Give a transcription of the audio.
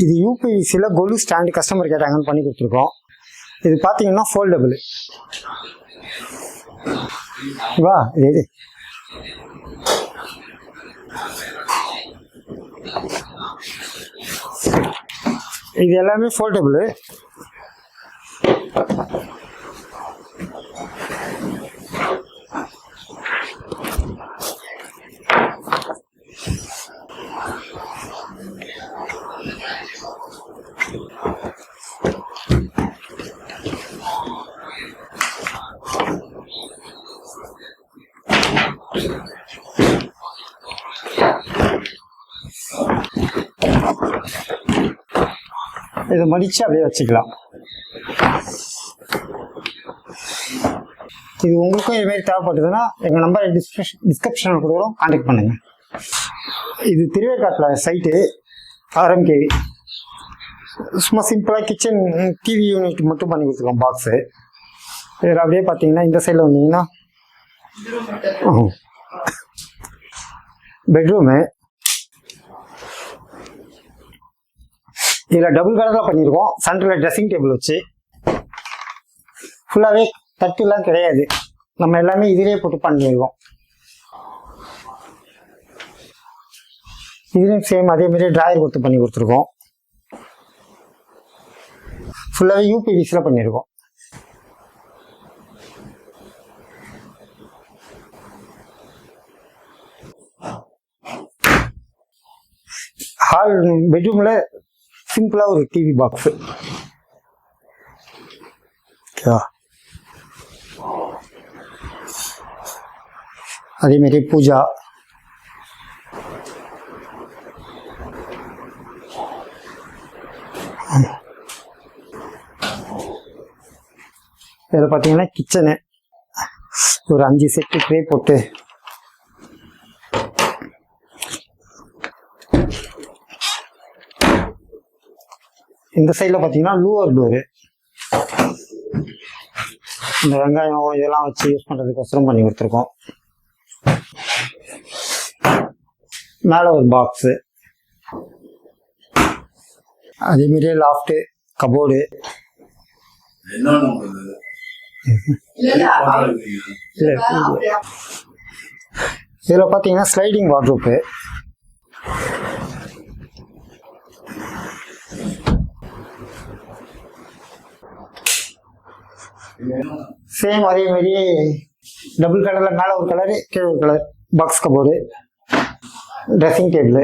இது யூபிவிசியில் கொலு stand customer கேட்டாங்கன்னு பண்ணி கொடுத்துருக்கோம். இது பார்த்தீங்கன்னா ஃபோல்டபுள். வா இது இது எல்லாமே ஃபோல்டபுள். இதை மடித்து அப்படியே வச்சுக்கலாம். இது உங்களுக்கும் இதுமாரி தேவைப்பட்டதுன்னா எங்கள் நம்பரை டிஸ்கிரிப்ஷனில் கொடுக்குறோம், கான்டாக்ட் பண்ணுங்கள். இது திருவேற்காட்டில் சைட்டு RMKV. சும்மா சிம்பிளாக கிச்சன் டிவி யூனிட் மட்டும் பண்ணி கொடுத்துருக்கோம் பாக்ஸு. இதில் அப்படியே பார்த்தீங்கன்னா இந்த சைடில் வந்தீங்கன்னா பெட்ரூமு. இதில் டபுள் கலரில் பண்ணியிருக்கோம். சென்டரில் ட்ரெஸ்ஸிங் டேபிள் வச்சு ஃபுல்லாகவே தட்டுலாம் கிடையாது, நம்ம எல்லாமே இதிலே போட்டு பண்ணியிருக்கோம். இதுலேயும் சேம் அதேமாரி ட்ராயர் கொடுத்து பண்ணி கொடுத்துருக்கோம். ஃபுல்லாகவே யூபிவிசியில் பண்ணியிருக்கோம். ஹால் பெட்ரூமில் சிம்பிளாக ஒரு டிவி பாக்ஸு. அதேமாரி பூஜா, இதில் பார்த்தீங்கன்னா கிச்சனு ஒரு 5 செட்டு ட்ரே போட்டு இந்த சைடில் பார்த்தீங்கன்னா லூவர் டோரு. இந்த வெங்காயம் இதெல்லாம் வச்சு யூஸ் பண்ணுறதுக்கோசரம் பண்ணி கொடுத்துருக்கோம். மேலே ஒரு பாக்ஸு, அதேமாரியே லாஃப்ட்டு, கபோர்டு. இதில் பார்த்தீங்கன்னா ஸ்லைடிங் வார்ட்ரோப்பு. சேம் அதே மாதிரி டபுள் கலரில் மேலே ஒரு கலரு கீழே ஒரு colour box cupboard, dressing table.